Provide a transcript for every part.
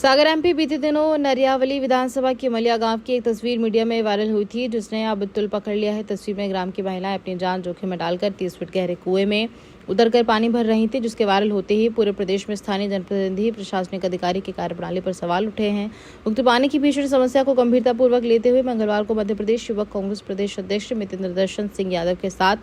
सागर MP बीते दिनों नरियावली विधानसभा के मलिया गांव की एक तस्वीर मीडिया में वायरल हुई थी, जिसने अब तुल पकड़ लिया है। तस्वीर में ग्राम की महिलाएं अपनी जान जोखिम में डालकर 30 फीट गहरे कुएं में उतरकर पानी भर रही थी, जिसके वायरल होते ही पूरे प्रदेश में स्थानीय जनप्रतिनिधि, प्रशासनिक अधिकारी की कार्यप्रणाली पर सवाल उठे हैं। उक्त पानी की भीषण समस्या को गंभीरतापूर्वक लेते हुए मंगलवार को मध्य प्रदेश युवक कांग्रेस प्रदेश अध्यक्ष मितेंद्र दर्शन सिंह यादव के साथ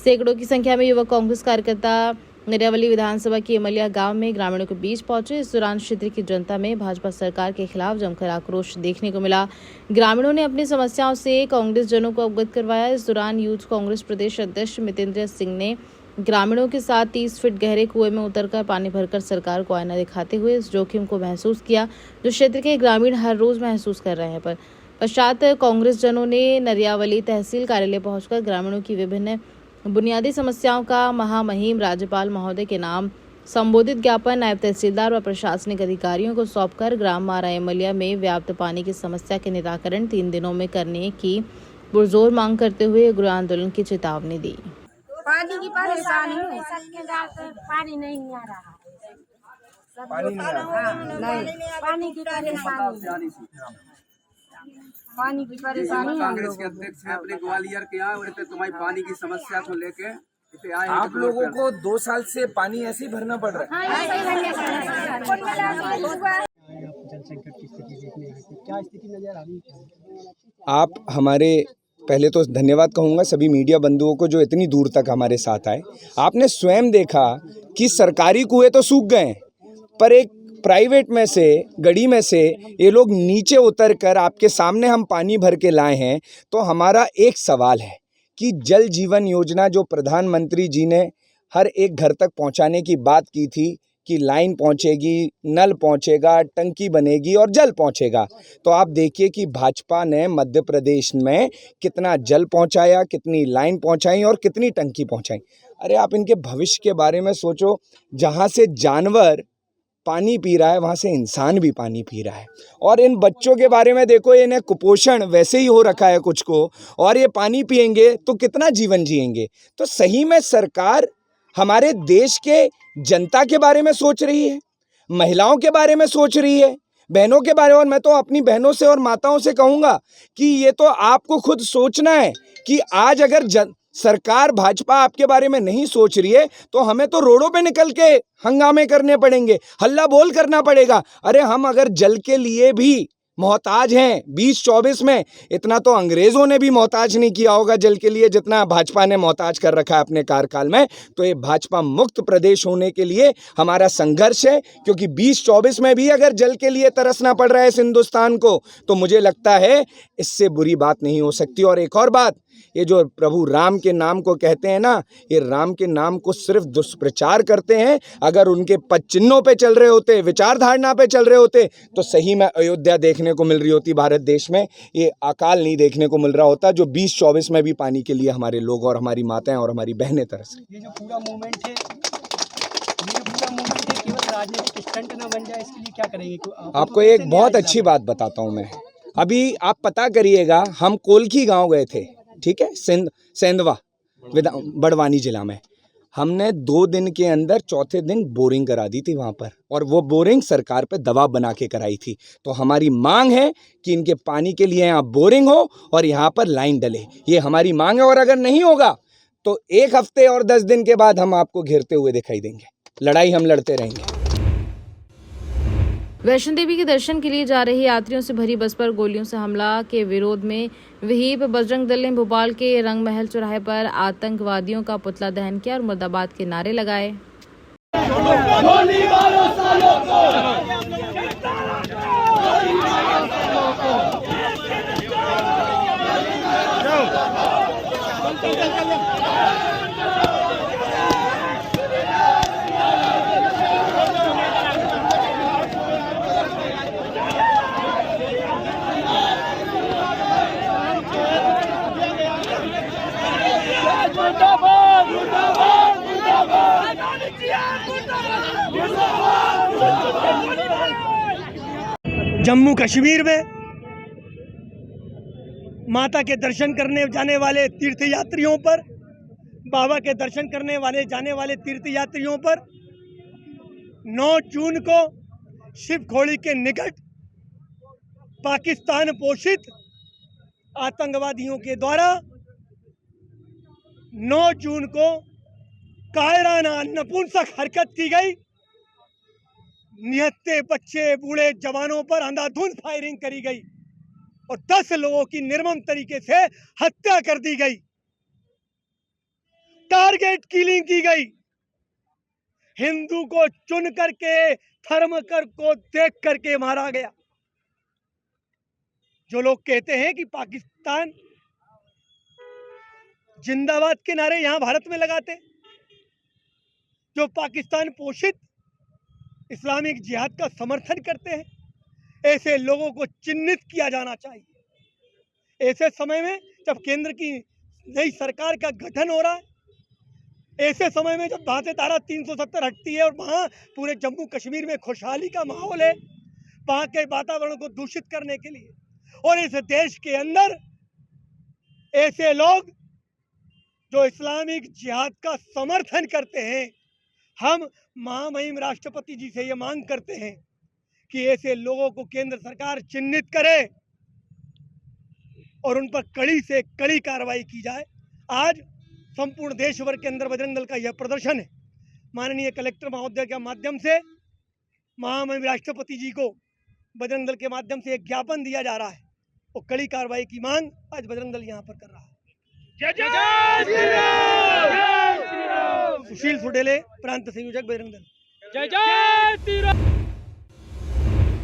सैकड़ों की संख्या में युवक कांग्रेस कार्यकर्ता नरियावली विधानसभा के मलिया गांव में ग्रामीणों के बीच पहुंचे। इस दौरान क्षेत्र की जनता में भाजपा सरकार के खिलाफ जमकर आक्रोश देखने को मिला। ग्रामीणों ने अपनी समस्याओं से कांग्रेस जनों को अवगत करवाया। इस दौरान यूथ कांग्रेस प्रदेश अध्यक्ष मितेंद्र सिंह ने ग्रामीणों के साथ 30 फीट गहरे कुएं में उतरकर पानी भरकर सरकार को आईना दिखाते हुए इस जोखिम को महसूस किया, जो क्षेत्र के ग्रामीण हर रोज महसूस कर रहे हैं। पश्चात कांग्रेस जनों ने नरियावली तहसील कार्यालय पहुंचकर ग्रामीणों की विभिन्न बुनियादी समस्याओं का महामहिम राज्यपाल महोदय के नाम संबोधित ज्ञापन नायब तहसीलदार व प्रशासनिक अधिकारियों को सौंपकर ग्राम माराए मलिया में व्याप्त पानी की समस्या के निराकरण 3 दिनों में करने की पुरजोर मांग करते हुए गृह आंदोलन की चेतावनी दी। पानी की परेशानी है, पानी नहीं आ रहा, पानी की परेशानी, पानी की परेशानी। कांग्रेस के अध्यक्ष हैं अपने ग्वालियर के यहाँ, और तुम्हारी पानी की समस्या को लेके आए। आप लोगों को 2 साल से पानी ऐसे ही भरना पड़ रहा है। जल संकट की स्थिति देखने आए थे, क्या स्थिति नजर आ रही है? आप हमारे पहले तो धन्यवाद कहूँगा सभी मीडिया बंधुओं को जो इतनी दूर तक हमारे साथ आए। आपने स्वयं देखा कि सरकारी कुएं तो सूख गए, पर एक प्राइवेट में से, गड़ी में से ये लोग नीचे उतर कर आपके सामने हम पानी भर के लाए हैं। तो हमारा एक सवाल है कि जल जीवन योजना जो प्रधानमंत्री जी ने हर एक घर तक पहुंचाने की बात की थी कि लाइन पहुंचेगी, नल पहुंचेगा, टंकी बनेगी और जल पहुंचेगा, तो आप देखिए कि भाजपा ने मध्य प्रदेश में कितना जल पहुंचाया, कितनी लाइन पहुंचाई और कितनी टंकी पहुंचाई। अरे आप इनके भविष्य के बारे में सोचो। जहाँ से जानवर पानी पी रहा है वहाँ से इंसान भी पानी पी रहा है। और इन बच्चों के बारे में देखो, इन्हें कुपोषण वैसे ही हो रखा है कुछ को, और ये पानी पिएंगे तो कितना जीवन जिएंगे। तो सही में सरकार हमारे देश के जनता के बारे में सोच रही है, महिलाओं के बारे में सोच रही है, बहनों के बारे में। और मैं तो अपनी बहनों से और माताओं से कहूँगा कि ये तो आपको खुद सोचना है कि आज अगर सरकार भाजपा आपके बारे में नहीं सोच रही है तो हमें तो रोडों पे निकल के हंगामे करने पड़ेंगे, हल्ला बोल करना पड़ेगा। अरे हम अगर जल के लिए भी मोहताज हैं 2024 में, इतना तो अंग्रेजों ने भी मोहताज नहीं किया होगा जल के लिए जितना भाजपा ने मोहताज कर रखा है अपने कार्यकाल में। तो ये भाजपा मुक्त प्रदेश होने के लिए हमारा संघर्ष है, क्योंकि 2024 में भी अगर जल के लिए तरसना पड़ रहा है इस हिंदुस्तान को, तो मुझे लगता है इससे बुरी बात नहीं हो सकती। और एक और बात, ये जो प्रभु राम के नाम को कहते हैं ना, ये राम के नाम को सिर्फ दुष्प्रचार करते हैं। अगर उनके पद चिन्हों पे चल रहे होते, विचारधारणा पे चल रहे होते, तो सही में अयोध्या देखने को मिल रही होती भारत देश में, ये अकाल नहीं देखने को मिल रहा होता जो 2024 में भी पानी के लिए हमारे लोग और हमारी माताएं और हमारी बहनें तरस रही। ये जो पूरा मूवमेंट है, केवल राजनीतिक स्टंट न बन जाए, इसके लिए क्या करेंगे? आपको एक बहुत अच्छी बात बताता हूँ मैं। अभी आप पता करिएगा, हम कोलखी गाँव गए थे, ठीक है, सेंधवा बड़वानी जिला में। हमने 2 दिन के अंदर चौथे दिन बोरिंग करा दी थी वहाँ पर, और वो बोरिंग सरकार पे दबाव बना के कराई थी। तो हमारी मांग है कि इनके पानी के लिए यहाँ बोरिंग हो और यहाँ पर लाइन डले, ये हमारी मांग है। और अगर नहीं होगा तो 1 हफ्ते और 10 दिन के बाद हम आपको घेरते हुए दिखाई देंगे। लड़ाई हम लड़ते रहेंगे। वैष्णो देवी के दर्शन के लिए जा रहे यात्रियों से भरी बस पर गोलियों से हमला के विरोध में विहिप बजरंग दल ने भोपाल के रंगमहल चौराहे पर आतंकवादियों का पुतला दहन किया और मुर्दाबाद के नारे लगाए। जम्मू कश्मीर में माता के दर्शन करने जाने वाले तीर्थयात्रियों पर, बाबा के दर्शन करने जाने वाले तीर्थयात्रियों पर 9 जून को शिवखोड़ी के निकट पाकिस्तान पोषित आतंकवादियों के द्वारा 9 जून को कायराना नपुंसक हरकत की गई। निहत्थे बच्चे बूढ़े जवानों पर अंधाधुंध फायरिंग करी गई और 10 लोगों की निर्मम तरीके से हत्या कर दी गई। टारगेट किलिंग की गई। हिंदू को चुन करके थर्मकर को देख करके मारा गया। जो लोग कहते हैं कि पाकिस्तान जिंदाबाद के नारे यहां भारत में लगाते, जो पाकिस्तान पोषित इस्लामिक जिहाद का समर्थन करते हैं, ऐसे लोगों को चिन्हित किया जाना चाहिए। ऐसे समय में जब केंद्र की नई सरकार का गठन हो रहा है, ऐसे समय में जब वहां से धारा 370 हटती है और वहां पूरे जम्मू कश्मीर में खुशहाली का माहौल है, वहां के वातावरण को दूषित करने के लिए, और इस देश के अंदर ऐसे लोग जो इस्लामिक जिहाद का समर्थन करते हैं, हम महामहिम राष्ट्रपति जी से ये मांग करते हैं कि ऐसे लोगों को केंद्र सरकार चिन्हित करे और उन पर कड़ी से कड़ी कार्रवाई की जाए। आज संपूर्ण देश भर के अंदर बजरंग दल का यह प्रदर्शन है। माननीय कलेक्टर महोदय के माध्यम से महामहिम राष्ट्रपति जी को बजरंग दल के माध्यम से एक ज्ञापन दिया जा रहा है और कड़ी कार्रवाई की मांग आज बजरंग दल यहाँ पर कर रहा है। सुशील सुडेले, प्रांत संयोजक, बजरंग दल।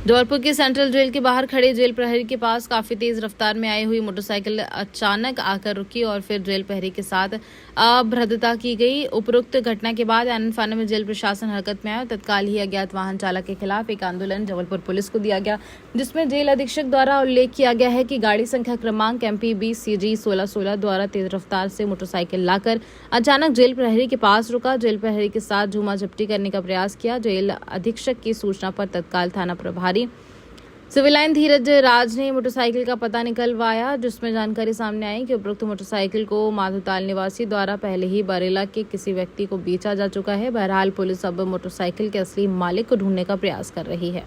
जबलपुर के सेंट्रल जेल के बाहर खड़े जेल प्रहरी के पास काफी तेज रफ्तार में आई हुई मोटरसाइकिल अचानक आकर रुकी और फिर जेल प्रहरी के साथ अभद्रता की गई। उपरोक्त घटना के बाद आनन फानन में जेल प्रशासन हरकत में आया और तत्काल ही अज्ञात वाहन चालक के खिलाफ एक आंदोलन जबलपुर पुलिस को दिया गया, जिसमें जेल अधीक्षक द्वारा उल्लेख किया गया है कि गाड़ी संख्या क्रमांक MP20 CG 1616 द्वारा तेज रफ्तार से मोटरसाइकिल लाकर अचानक जेल प्रहरी के पास रुका। जेल प्रहरी के साथ झूमा झपटी करने का प्रयास किया। जेल अधीक्षक की सूचना पर तत्काल थाना प्रभारी सिविल लाइन धीरज राज ने मोटरसाइकिल का पता निकलवाया, जिसमें जानकारी सामने आई कि उपरोक्त मोटरसाइकिल को माधोताल निवासी द्वारा पहले ही बरेला के किसी व्यक्ति को बेचा जा चुका है। बहरहाल पुलिस अब मोटरसाइकिल के असली मालिक को ढूंढने का प्रयास कर रही है।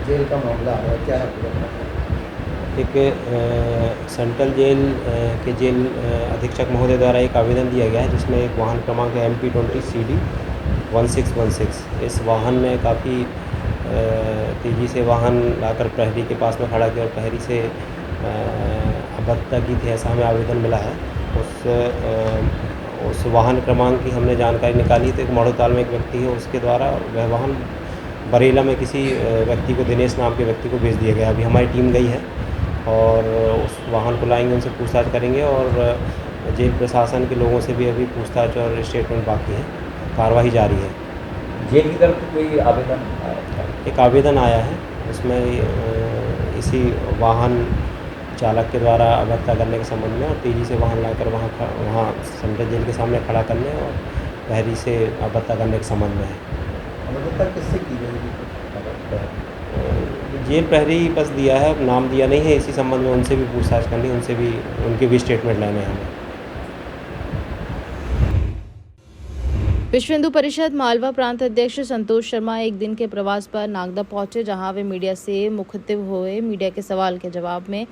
जेल का मामला है, क्या है? एक सेंट्रल जेल के जेल अधीक्षक महोदय द्वारा एक आवेदन दिया गया है, जिसमें एक वाहन क्रमांक है MP20 CD 1616। इस वाहन में काफ़ी तेज़ी से वाहन लाकर प्रहरी के पास में खड़ा किया और प्रहरी से अभद्रता की थी, ऐसा हमें आवेदन मिला है। उस वाहन क्रमांक की हमने जानकारी निकाली तो एक माधोताल में एक व्यक्ति है, उसके द्वारा वह वाहन बरेला में किसी व्यक्ति को, दिनेश नाम के व्यक्ति को बेच दिया गया। अभी हमारी टीम गई है और उस वाहन को लाएंगे, उनसे पूछताछ करेंगे और जेल प्रशासन के लोगों से भी अभी पूछताछ और स्टेटमेंट बाकी है। कार्रवाई जारी है। जेल की तरफ से कोई आवेदन आया? एक आवेदन आया है, उसमें इसी वाहन चालक के द्वारा अभद्रता करने के संबंध में और तेज़ी से वाहन लाकर वहाँ सेंट्रल जेल के सामने खड़ा करने और प्रहरी से अभद्रता करने के संबंध में है। अभद्रता किससे की गई? जेल प्रहरी बस दिया है, नाम दिया नहीं है। इसी संबंध में उनसे भी पूछताछ करनी, उनसे भी उनके भी स्टेटमेंट लेने हैं हमें। विश्व हिंदू परिषद मालवा प्रांत अध्यक्ष संतोष शर्मा एक दिन के प्रवास पर नागदा पहुंचे, जहां वे मीडिया से मुखतिब हुए। मीडिया के सवाल के जवाब में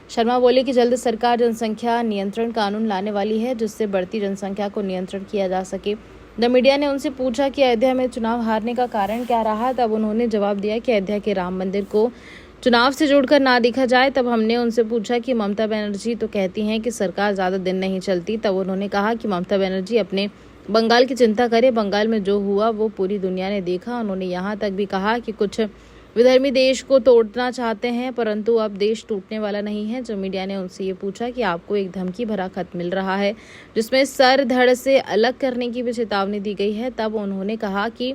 शर्मा बोले कि जल्द सरकार जनसंख्या नियंत्रण कानून लाने वाली है, जिससे बढ़ती जनसंख्या को नियंत्रण किया जा सके। द मीडिया ने उनसे पूछा कि अयोध्या में चुनाव हारने का कारण क्या रहा। तब उन्होंने जवाब दिया कि अयोध्या के राम मंदिर को चुनाव से जोड़कर ना देखा जाए। तब हमने उनसे पूछा कि ममता बनर्जी तो कहती हैं कि सरकार ज़्यादा दिन नहीं चलती। तब उन्होंने कहा कि ममता बनर्जी अपने बंगाल की चिंता करे, बंगाल में जो हुआ वो पूरी दुनिया ने देखा। उन्होंने यहाँ तक भी कहा कि कुछ विधर्मी देश को तोड़ना चाहते हैं, परंतु अब देश टूटने वाला नहीं है। जब मीडिया ने उनसे ये पूछा कि आपको एक धमकी भरा खत मिल रहा है जिसमें सर धड़ से अलग करने की भी चेतावनी दी गई है, तब उन्होंने कहा कि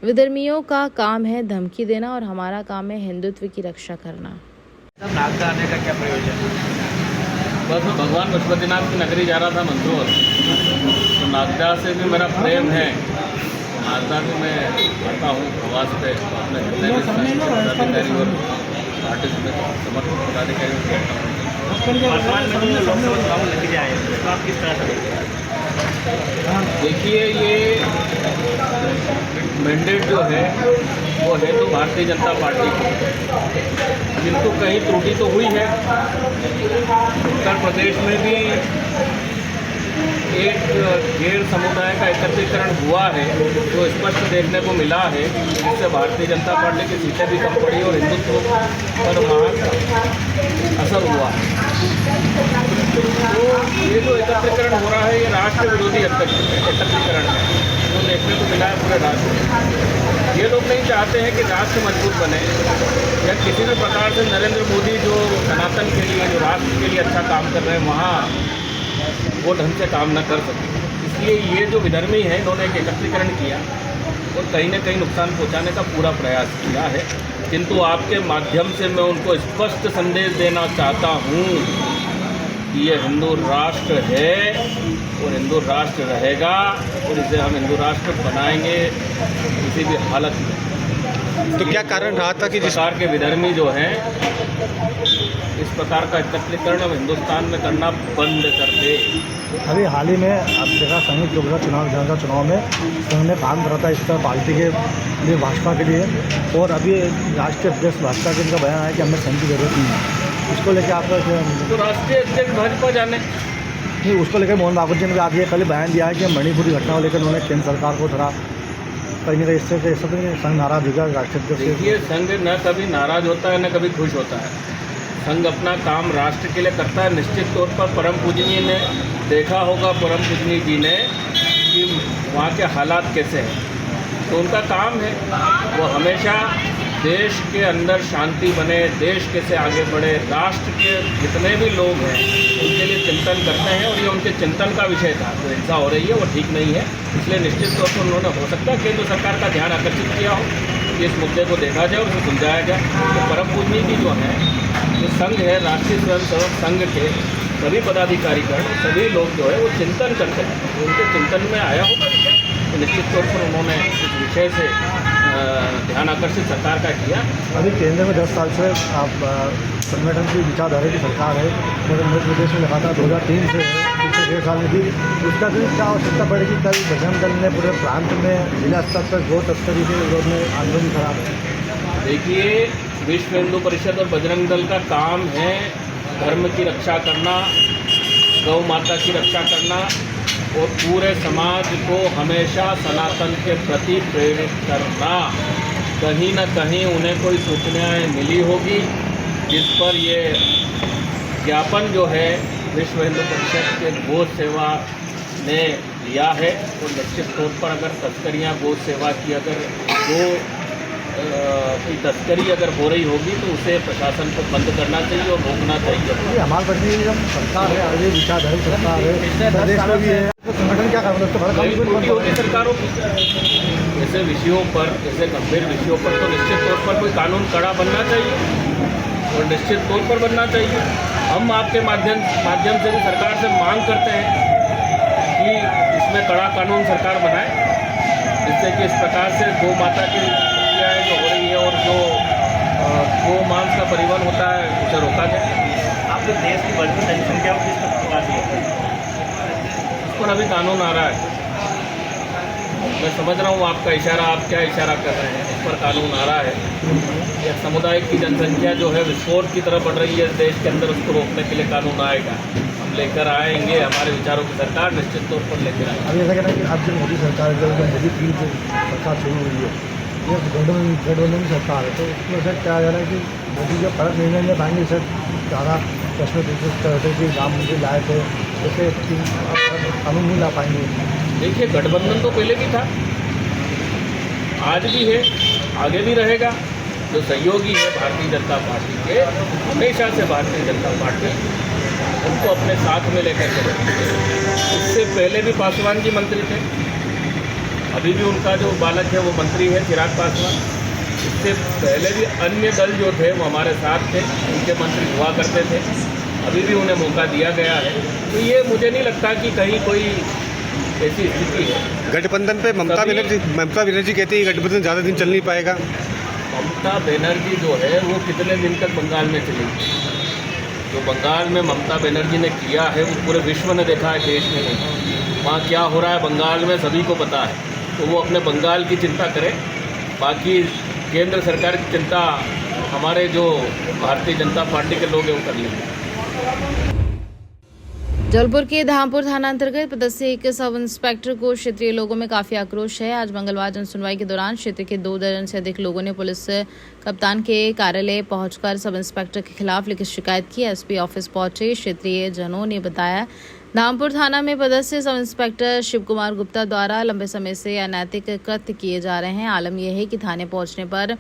विधर्मियों का काम है धमकी देना और हमारा काम है हिंदुत्व की रक्षा करना। नागदा आने का क्या प्रयोजन? बस मैं भगवान पशुपतिनाथ की नगरी जा रहा था मंदसौर, तो नागदा से भी मेरा प्रेम है। नागदा भी मैं आता हूँ प्रवास पे, अपने जितने भी पदाधिकारी और पार्टी समर्थक पदाधिकारी वर्तमान में जो लोकसभा चुनाव लग जाए तो आप किस तरह से देखिए, ये मैंडेट जो है वो है तो भारतीय जनता पार्टी को, किंतु कहीं त्रुटि तो हुई है। उत्तर प्रदेश में भी एक गैर समुदाय का एकत्रीकरण हुआ है जो स्पष्ट देखने को मिला है, जिससे भारतीय जनता पार्टी की सीटें भी कम पड़ी और हिंदुत्व पर वहाँ असर हुआ। तो ये जो एकत्रीकरण हो रहा है ये राष्ट्र विरोधी एकत्रीकरण है जो देखने को मिला है पूरे राष्ट्र में। ये लोग नहीं चाहते हैं कि राष्ट्र मजबूत बने या किसी भी प्रकार से नरेंद्र मोदी जो सनातन के लिए, जो राष्ट्र के लिए अच्छा काम कर रहे हैं वहाँ वो ढंग से काम न कर सके। इसलिए ये जो विधर्मी है इन्होंने एक एकत्रीकरण किया और कहीं न कहीं नुकसान पहुंचाने का पूरा प्रयास किया है। किंतु आपके माध्यम से मैं उनको स्पष्ट संदेश देना चाहता हूँ कि ये हिंदू राष्ट्र है और हिंदू राष्ट्र रहेगा और इसे हम हिंदू राष्ट्र बनाएंगे किसी भी हालत में। तो क्या कारण रहा था कि जिस प्रकार के विधर्मी जो हैं इस प्रकार का एकत्रीकरण अब हिंदुस्तान में करना बंद कर दे। अभी हाल ही में आप देखा संयुक्त लोकसभा चुनाव, विधानसभा चुनाव में संघ ने काम करा था इस तरह पार्टी के लिए, भाजपा के लिए, और अभी राष्ट्रीय अध्यक्ष भाजपा के इनका बयान आया कि हमें संघ की जरूरत नहीं है। इसको लेकर आपका तो राष्ट्रीय अध्यक्ष भाजपा जाने नहीं, उसको लेकर मोहन भागवत जी ने आज ये कल बयान दिया है कि मणिपुरी घटना को लेकर उन्होंने केंद्र सरकार को थोड़ा कहीं ना कहीं इससे ऐसा तो नहीं संघ नाराज होगा राष्ट्रीय अध्यक्ष। देखिए, संघ न कभी नाराज होता है न कभी खुश होता है। संघ अपना काम राष्ट्र के लिए करता है। निश्चित तौर पर परम पूजनीय ने देखा होगा, परम पूजनीय जी ने, कि वहाँ के हालात कैसे हैं, तो उनका काम है वो हमेशा देश के अंदर शांति बने, देश कैसे आगे बढ़े, राष्ट्र के जितने भी लोग हैं उनके लिए चिंतन करते हैं और ये उनके चिंतन का विषय था। जो हिंसा हो रही है वो ठीक नहीं है, इसलिए निश्चित तौर पर उन्होंने हो सकता है केंद्र सरकार का ध्यान आकर्षित किया हो कि इस मुद्दे को देखा जाए और उसे सुलझाया जाए। तो परम पूजनीय जी जो हैं, जो संघ है, राष्ट्रीय स्वयंसेवक संघ के सभी पदाधिकारीगण, सभी लोग जो है वो चिंतन करते हैं, उनके चिंतन में आया होगा विषय, तो निश्चित तौर पर उन्होंने इस विषय से ध्यान आकर्षित सरकार का किया। अभी केंद्र में 10 साल से आप संगठन की विचारधारा की सरकार है, मगर मध्य प्रदेश में लगातार 2003 से पिछले 1.5 साल में भी उसका भी क्या आवश्यकता पड़ेगी। कल बजरंग दल ने पूरे प्रांत में जिला स्तर पर गौ तस्करी के विरोध में आंदोलन करा है। देखिए, विश्व हिंदू परिषद और बजरंग दल का काम है धर्म की रक्षा करना, गौ माता की रक्षा करना और पूरे समाज को हमेशा सनातन के प्रति प्रेरित करना। कहीं न कहीं उन्हें कोई सूचनाएं मिली होगी जिस पर ये ज्ञापन जो है विश्व हिंदू परिषद के गौ सेवा ने लिया है। और निश्चित तौर पर अगर तस्करियाँ गौ सेवा की, अगर गौ की तस्करी अगर हो रही होगी तो उसे प्रशासन को बंद करना चाहिए और रोकना चाहिए। हमारे प्रदेश में सरकार है, आगे विचारधारी सरकार है, प्रदेश में भी है, तो संगठन क्या कर सकता है होगी सरकारों की ऐसे विषयों पर, ऐसे गंभीर विषयों पर तो निश्चित तौर पर कोई कानून कड़ा बनना चाहिए और निश्चित तौर पर बनना चाहिए। हम आपके माध्यम से भी सरकार से मांग करते हैं कि इसमें कड़ा कानून सरकार बनाए, जिससे कि इस प्रकार से गौ माता की जो हो रही है और जो गौ मांस का परिवहन होता है उसे रोका जाए। आपके देश की बढ़ती जनसंख्या को किस प्रकार से उस पर अभी कानून आ रहा है। मैं समझ रहा हूँ आपका इशारा, आप क्या इशारा कर रहे हैं, उस पर कानून आ रहा है। एक समुदाय की जनसंख्या जो है विस्फोट की तरफ बढ़ रही है देश के अंदर, उसको रोकने के लिए कानून आएगा। हम लेकर आएंगे, हमारे विचारों की सरकार निश्चित तौर पर लेकर आएगी। अभी ऐसा कहना है कि अब जो मोदी सरकार, जब मोदी 3 से सरकार शुरू हुई है, ये गठबंधन की सरकार है, तो उसमें सर क्या जा रहा है कि मोदी जो फर्क निर्णय ले पाएंगे, सर ज़्यादा कश्मीर करते कि राम मंदिर लाए थे, जैसे कानून नहीं ला पाएंगे। देखिए, गठबंधन तो पहले भी था, आज भी है, आगे भी रहेगा। जो सहयोगी है भारतीय जनता पार्टी के, हमेशा से भारतीय जनता पार्टी उनको अपने साथ में लेकर चले। इससे पहले भी पासवान जी मंत्री थे, अभी भी उनका जो बालक है वो मंत्री है, चिराग पासवान। इससे पहले भी अन्य दल जो थे वो हमारे साथ थे, उनके मंत्री हुआ करते थे, अभी भी उन्हें मौका दिया गया है। तो ये मुझे नहीं लगता कि कहीं कोई ऐसी स्थिति है। गठबंधन पे ममता बनर्जी कहती है गठबंधन ज़्यादा दिन चल नहीं पाएगा। ममता बनर्जी जो है वो कितने दिन तक बंगाल में चलेगी? जो बंगाल में ममता बनर्जी ने किया है वो पूरे विश्व ने देखा है, देश में नहीं। वहाँ क्या हो रहा है बंगाल में सभी को पता है, तो वो अपने बंगाल की चिंता करें। बाकी केंद्र सरकार की चिंता हमारे जो भारतीय जनता पार्टी के लोग हैं वो कर लेंगे। जबलपुर के धामपुर थाना अंतर्गत पदस्थ एक सब इंस्पेक्टर को क्षेत्रीय लोगों में काफी आक्रोश है। आज मंगलवार जनसुनवाई के दौरान क्षेत्र के 2 दर्जन से अधिक लोगों ने पुलिस कप्तान के कार्यालय पहुंचकर सब इंस्पेक्टर के खिलाफ लिखित शिकायत की। एसपी ऑफिस पहुंचे क्षेत्रीय जनों ने बताया, धामपुर थाना में पदस्थ सब इंस्पेक्टर शिव कुमार गुप्ता द्वारा लंबे समय से अनैतिक कृत्य किए जा रहे हैं। आलम यह है कि थाने पहुंचने पर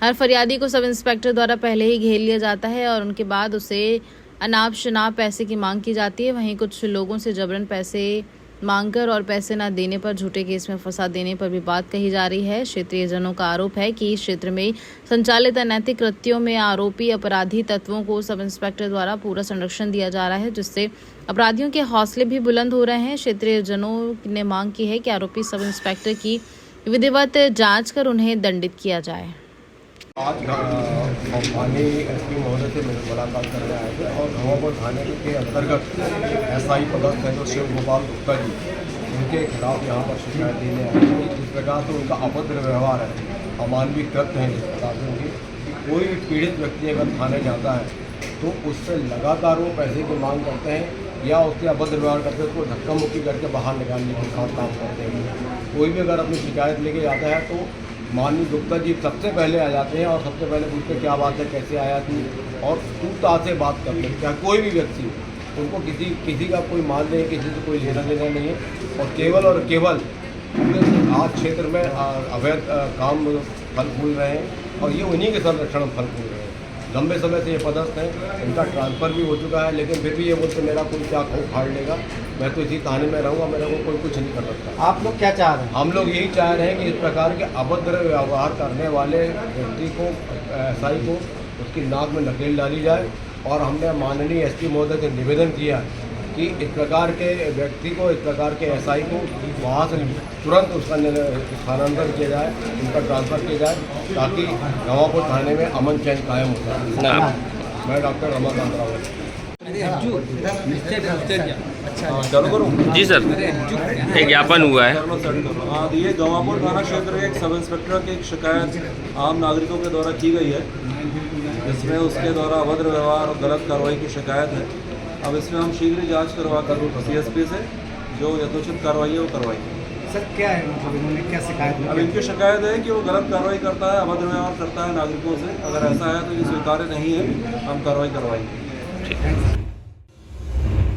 हर फरियादी को सब इंस्पेक्टर द्वारा पहले ही घेर लिया जाता है और उनके बाद उसे अनाप शनाप पैसे की मांग की जाती है। वहीं कुछ लोगों से जबरन पैसे मांगकर और पैसे न देने पर झूठे केस में फंसा देने पर भी बात कही जा रही है। क्षेत्रीय जनों का आरोप है कि इस क्षेत्र में संचालित अनैतिक कृत्यों में आरोपी अपराधी तत्वों को सब इंस्पेक्टर द्वारा पूरा संरक्षण दिया जा रहा है, जिससे अपराधियों के हौसले भी बुलंद हो रहे हैं। क्षेत्रीय जनों ने मांग की है कि आरोपी सब इंस्पेक्टर की विधिवत जांच कर उन्हें दंडित किया जाए। आज थाने एसपी महोदय से मुलाकात करने आए थे और घवापुर थाने के अंतर्गत एसआई पदस्थ है जो शिव गोपाल गुप्ता जी, उनके खिलाफ यहाँ पर शिकायत देने आए थे। जिस प्रकार से उनका अभद्र व्यवहार है, अमानवीय कृत्य है, जिस प्रकार से उनकी कोई भी पीड़ित व्यक्ति अगर थाने जाता है तो उससे लगातार वो पैसे की मांग करते हैं या उससे अभद्र व्यवहार करते हैं, उसको धक्का मुक्की करके बाहर निकालने के साथ काम करते हैं। कोई भी अगर अपनी शिकायत लेके जाता है तो माननीय गुप्ता जी सबसे पहले आ जाते हैं और सबसे पहले पूछते क्या बात है, कैसे आया तू, और तू से बात करते हैं। क्या कोई भी व्यक्ति, उनको किसी का कोई मान नहीं, किसी से कोई लेना देना नहीं है और केवल आज क्षेत्र में अवैध काम फल फूल रहे हैं और ये उन्हीं के संरक्षण में फल फूल रहे हैं। लंबे समय से ये पदस्थ हैं, इनका ट्रांसफ़र भी हो चुका है, लेकिन फिर भी ये बोलते मेरा कोई क्या खाड़ लेगा, मैं तो इसी थाने में रहूँगा, मेरे को कोई कुछ नहीं कर सकता। आप लोग क्या चाह रहे हैं? हम लोग यही चाह रहे हैं कि इस प्रकार के अभद्र व्यवहार करने वाले व्यक्ति को, एसआई को, उसकी नाक में नकेल डाली जाए। और हमने माननीय एसपी महोदय से निवेदन किया कि इस प्रकार के व्यक्ति को, इस प्रकार के एसआई को वहाँ से तुरंत उसका स्थानांतरण किया जाए, उनका ट्रांसफ़र किया जाए, ताकि घवापुर थाने में अमन चैन कायम हो जाए। मैं डॉक्टर रमाकांत राव। जी सर, एक ज्ञापन हुआ है। ये घवापुर थाना क्षेत्र के एक सब इंस्पेक्टर की एक शिकायत आम नागरिकों के द्वारा की गई है, जिसमें उसके द्वारा अभद्र व्यवहार और गलत कार्रवाई की शिकायत है। अब इसमें हम शीघ्र ही जांच करवा कर सीएसपी से जो यथोचित कार्रवाई है वो करवाएंगे। सर क्या है, मतलब इन्होंने क्या शिकायत की? अब इनकी शिकायत है कि वो गलत कार्रवाई करता है, अभद्र व्यवहार करता है नागरिकों से। अगर ऐसा है तो ये स्वीकार्य नहीं है, हम कार्रवाई करवाएंगे।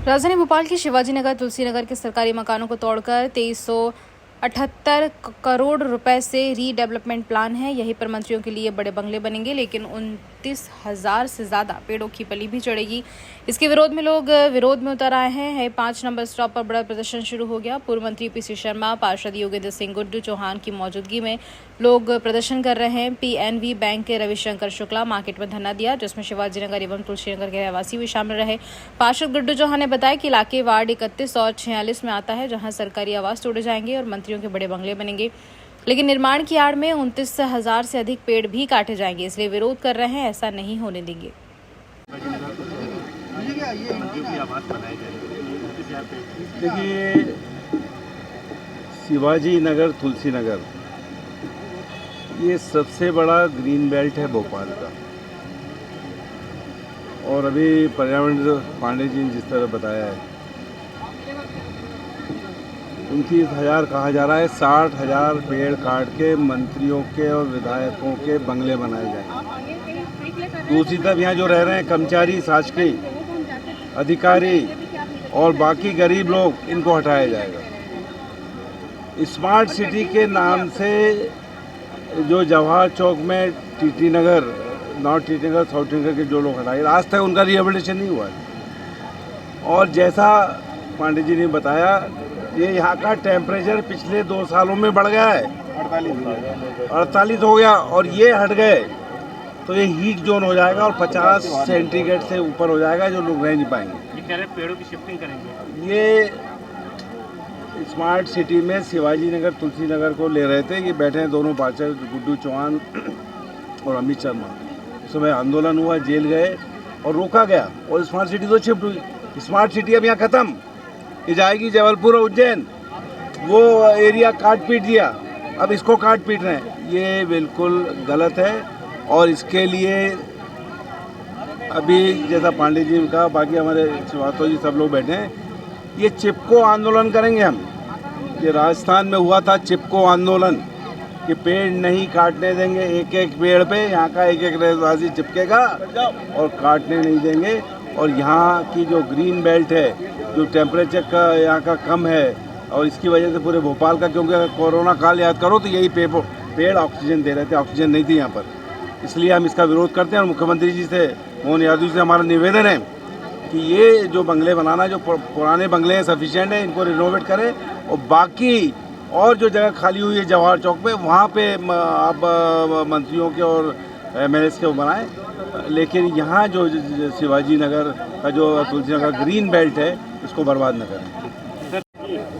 राजधानी भोपाल के शिवाजी नगर, तुलसी नगर के सरकारी मकानों को तोड़कर 2378 करोड़ रुपए से रीडेवलपमेंट प्लान है। यहीं पर मंत्रियों के लिए बड़े बंगले बनेंगे, लेकिन 29,000 से ज्यादा पेड़ों की पली भी चढ़ेगी। इसके विरोध में लोग विरोध में उतर आए हैं। 5 नंबर स्टॉप पर बड़ा प्रदर्शन शुरू हो गया। पूर्व मंत्री पीसी शर्मा, पार्षद योगेंद्र सिंह गुड्डू चौहान की मौजूदगी में लोग प्रदर्शन कर रहे हैं। पीएनबी बैंक के रविशंकर शुक्ला मार्केट में धरना दिया, जिसमें शिवाजी नगर एवं तुलसी नगर के रहवासी भी शामिल रहे। पार्षद गुड्डू चौहान ने बताया कि इलाके वार्ड 31 और 46 में आता है, जहां सरकारी आवास तोड़े जाएंगे और मंत्रियों के बड़े बंगले बनेंगे, लेकिन निर्माण की आड़ में 29,000 से अधिक पेड़ भी काटे जाएंगे, इसलिए विरोध कर रहे हैं। ऐसा नहीं होने देंगे। देखिए, शिवाजी नगर, तुलसी नगर ये सबसे बड़ा ग्रीन बेल्ट है भोपाल का, और अभी पर्यावरण पांडे जी ने जिस तरह बताया है 29,000 कहा जा रहा है। 60,000 पेड़ काट के मंत्रियों के और विधायकों के बंगले बनाए जाएंगे। दूसरी तरफ यहाँ जो रह रहे हैं कर्मचारी, शासकीय अधिकारी और बाकी गरीब लोग, इनको हटाया जाएगा। स्मार्ट सिटी के नाम से जो जवाहर चौक में टीटी नगर, नॉर्थ टीटी नगर, साउथ टीटी नगर के जो लोग हटाए, आज तक उनका रिहेबिलिटेशन नहीं हुआ है। और जैसा पांडे जी ने बताया, ये यहाँ का टेम्परेचर पिछले 2 सालों में बढ़ गया है, 48 हो गया, और ये हट गए तो ये हीट जोन हो जाएगा और 50 सेंटीग्रेड से ऊपर हो जाएगा, जो लोग रह नहीं पाएंगे। पेड़ों की शिफ्टिंग करेंगे। ये स्मार्ट सिटी में शिवाजी नगर, तुलसी नगर को ले रहे थे। ये बैठे हैं दोनों पार्षद गुड्डू चौहान और अमित शर्मा। उस समय आंदोलन हुआ, जेल गए और रोका गया, और स्मार्ट सिटी तो शिफ्ट हुई। स्मार्ट सिटी अब यहाँ खत्म, ये जाएगी जबलपुर और उज्जैन। वो एरिया काट पीट दिया, अब इसको काट पीट रहे हैं। ये बिल्कुल गलत है और इसके लिए अभी जैसा पांडे जी ने कहा, बाकी हमारे श्रीवास्तव जी सब लोग बैठे हैं, ये चिपको आंदोलन करेंगे हम। ये राजस्थान में हुआ था चिपको आंदोलन कि पेड़ नहीं काटने देंगे, एक एक पेड़ पे यहाँ का एक एक रहवासी चिपकेगा और काटने नहीं देंगे। और यहाँ की जो ग्रीन बेल्ट है, जो टेम्परेचर का यहाँ का कम है और इसकी वजह से पूरे भोपाल का, क्योंकि अगर कोरोना काल याद करो तो यही पेड़ ऑक्सीजन दे रहे थे, ऑक्सीजन नहीं थी यहाँ पर, इसलिए हम इसका विरोध करते हैं। और मुख्यमंत्री जी से, मोहन यादव जी से हमारा निवेदन है कि ये जो बंगले बनाना, जो पुराने बंगले हैं सफिशिएंट है, इनको रिनोवेट करें और बाकी और जो जगह खाली हुई है जवाहर चौक पे, वहाँ पे आप मंत्रियों के और एमएलएस के बनाएं, लेकिन यहाँ जो शिवाजी नगर का जो तुलसी नगर ग्रीन बेल्ट है, इसको बर्बाद न करें।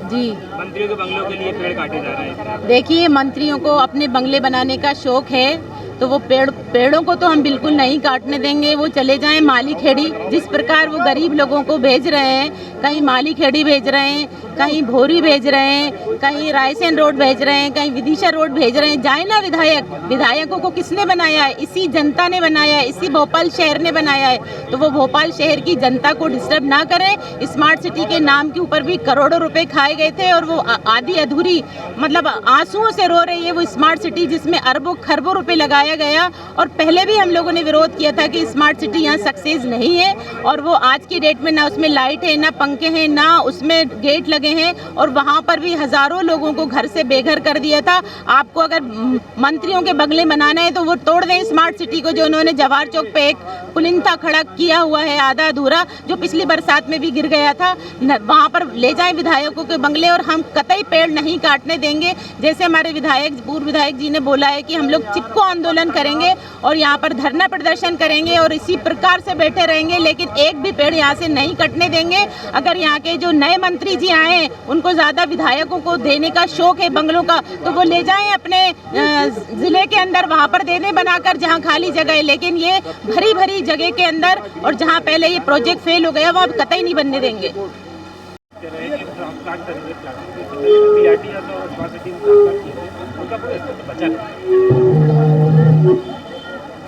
जी, मंत्रियों के बंगलों के लिए पेड़ काटे जा रहे हैं। देखिए, मंत्रियों को अपने बंगले बनाने का शौक है तो वो पेड़ों को तो हम बिल्कुल नहीं काटने देंगे। वो चले जाएं माली खेड़ी, जिस प्रकार वो गरीब लोगों को भेज रहे हैं, कहीं माली खेड़ी भेज रहे हैं, कहीं भोरी भेज रहे हैं, कहीं रायसेन रोड भेज रहे हैं, कहीं विदिशा रोड भेज रहे हैं। जाए ना विधायकों को किसने बनाया है? इसी जनता ने बनाया है, इसी भोपाल शहर ने बनाया है। तो वो भोपाल शहर की जनता को डिस्टर्ब ना करें। स्मार्ट सिटी के नाम के ऊपर भी करोड़ों रुपए खाए गए थे और वो आधी अधूरी, मतलब आंसुओं से रो रही है वो स्मार्ट सिटी, जिसमें अरबों खरबों रुपए लगाया गया। और पहले भी हम लोगों ने विरोध किया था कि स्मार्ट सिटी यहाँ सक्सेस नहीं है और वो आज की डेट में ना उसमें लाइट है, ना पंखे हैं, ना उसमें गेट लगे हैं और वहाँ पर भी हजारों लोगों को घर से बेघर कर दिया था। आपको अगर मंत्रियों के बंगले बनाना है तो वो तोड़ दें स्मार्ट सिटी को, जो उन्होंने जवाहर चौक पे एक पुलिंदा खड़ा किया हुआ है आधा अधूरा, जो पिछली बरसात में भी गिर गया था। वहाँ पर ले जाएं विधायकों के बंगले और हम कतई पेड़ नहीं काटने देंगे। जैसे हमारे पूर्व विधायक जी ने बोला है कि हम लोग चिपको आंदोलन करेंगे और यहाँ पर धरना प्रदर्शन करेंगे और इसी प्रकार से बैठे रहेंगे, लेकिन एक भी पेड़ यहाँ से नहीं कटने देंगे। अगर यहाँ के जो नए मंत्री जी आए हैं उनको ज्यादा विधायकों को देने का शौक है बंगलों का, तो वो ले जाएं अपने जिले के अंदर, वहाँ पर दे दें बनाकर जहाँ खाली जगह है। लेकिन ये भरी भरी जगह के अंदर और जहाँ पहले ये प्रोजेक्ट फेल हो गया वहाँ कतई नहीं बनने देंगे।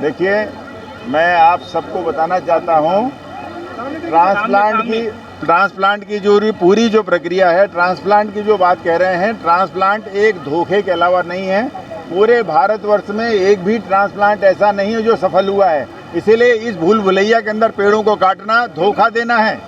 देखिए, मैं आप सबको बताना चाहता हूँ, ट्रांसप्लांट की जो पूरी जो प्रक्रिया है, ट्रांसप्लांट की जो बात कह रहे हैं, ट्रांसप्लांट एक धोखे के अलावा नहीं है। पूरे भारतवर्ष में एक भी ट्रांसप्लांट ऐसा नहीं है जो सफल हुआ है। इसीलिए इस भूल भुलैया के अंदर पेड़ों को काटना धोखा देना है,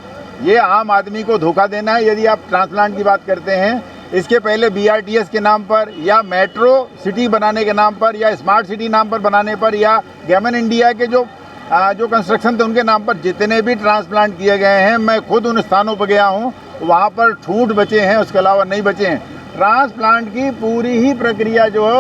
ये आम आदमी को धोखा देना है। यदि आप ट्रांसप्लांट की बात करते हैं, इसके पहले BRTS के नाम पर या मेट्रो सिटी बनाने के नाम पर या स्मार्ट सिटी नाम पर बनाने पर या गेमन इंडिया के जो कंस्ट्रक्शन थे उनके नाम पर जितने भी ट्रांसप्लांट किए गए हैं, मैं खुद उन स्थानों पर गया हूं, वहां पर छूट बचे हैं, उसके अलावा नहीं बचे हैं। ट्रांसप्लांट की पूरी ही प्रक्रिया जो है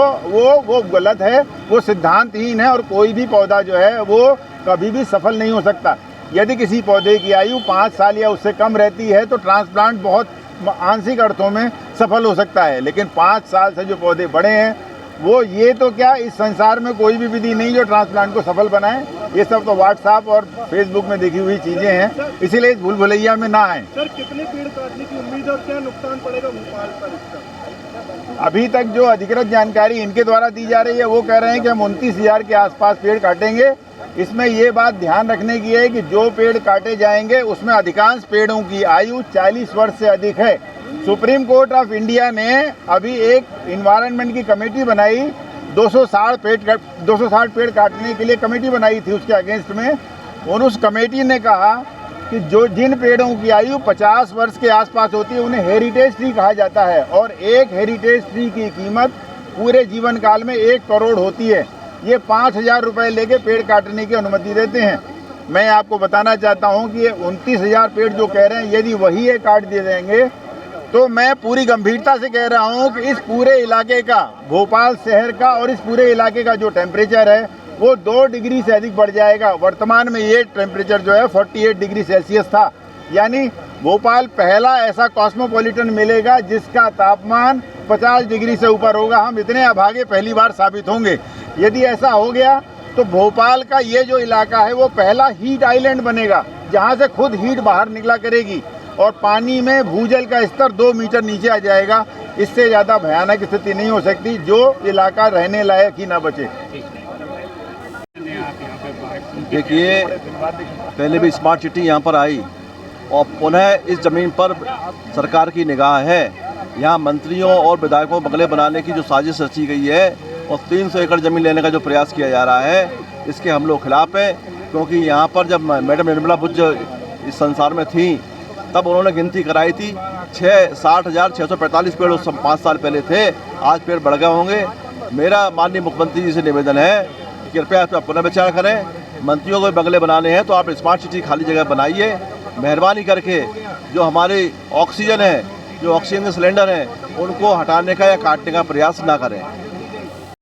वो गलत है, वो सिद्धांतहीन है और कोई भी पौधा जो है वो कभी भी सफल नहीं हो सकता। यदि किसी पौधे की आयु 5 साल या उससे कम रहती है तो ट्रांसप्लांट बहुत आंशिक अर्थों में सफल हो सकता है, लेकिन 5 साल से जो पौधे बड़े हैं वो, ये तो क्या, इस संसार में कोई भी विधि नहीं जो ट्रांसप्लांट को सफल बनाए। ये सब तो व्हाट्सएप और फेसबुक में देखी हुई चीज़ें हैं, इसीलिए इस भूल भुलैया में ना आए। सर, कितने पेड़ काटने की उम्मीद और क्या नुकसान पड़ेगा भोपाल पर इसका? अभी तक जो अधिकृत जानकारी इनके द्वारा दी जा रही है वो कह रहे हैं कि हम 29,000 के आसपास पेड़ काटेंगे। इसमें ये बात ध्यान रखने की है कि जो पेड़ काटे जाएंगे उसमें अधिकांश पेड़ों की आयु 40 वर्ष से अधिक है। सुप्रीम कोर्ट ऑफ इंडिया ने अभी एक इन्वायरमेंट की कमेटी बनाई, 260 पेड़ काटने के लिए कमेटी बनाई थी उसके अगेंस्ट में, और उस कमेटी ने कहा कि जिन पेड़ों की आयु 50 वर्ष के आसपास होती है उन्हें हेरिटेज ट्री कहा जाता है और एक हेरिटेज ट्री की कीमत पूरे जीवन काल में 1 करोड़ होती है। ये 5,000 रुपये लेके पेड़ काटने की अनुमति देते हैं। मैं आपको बताना चाहता हूँ कि ये 29,000 पेड़ जो कह रहे हैं, यदि वही ये काट दिए जाएंगे तो मैं पूरी गंभीरता से कह रहा हूँ कि इस पूरे इलाके का, भोपाल शहर का और इस पूरे इलाके का जो टेम्परेचर है वो 2 डिग्री से अधिक बढ़ जाएगा। वर्तमान में ये टेम्परेचर जो है 48 डिग्री सेल्सियस था, यानी भोपाल पहला ऐसा कॉस्मोपॉलिटन मिलेगा जिसका तापमान 50 डिग्री से ऊपर होगा। हम इतने अभागे पहली बार साबित होंगे। यदि ऐसा हो गया तो भोपाल का ये जो इलाका है वो पहला हीट आइलैंड बनेगा, जहाँ से खुद हीट बाहर निकला करेगी और पानी में भूजल का स्तर 2 मीटर नीचे आ जाएगा। इससे ज़्यादा भयानक स्थिति नहीं हो सकती जो इलाका रहने लायक ही ना बचे। देखिए, पहले भी स्मार्ट सिटी यहाँ पर आई और पुनः इस ज़मीन पर सरकार की निगाह है। यहाँ मंत्रियों और विधायकों को बंगले बनाने की जो साजिश रची गई है और 300 एकड़ ज़मीन लेने का जो प्रयास किया जा रहा है, इसके हम लोग खिलाफ हैं। क्योंकि यहाँ पर जब मैडम निर्मला बुद्ध इस संसार में थी तब उन्होंने गिनती कराई थी 60,645 पेड़ उस 5 साल पहले थे। आज पेड़ बढ़ गए होंगे। मेरा माननीय मुख्यमंत्री जी से निवेदन है कि कृपया इस पर पुनः विचार करें। मंत्रियों को बंगले बनाने हैं तो आप स्मार्ट सिटी खाली जगह बनाइए। मेहरबानी करके जो हमारी ऑक्सीजन है, जो ऑक्सीजन के सिलेंडर हैं, उनको हटाने का या काटने का प्रयास ना करें।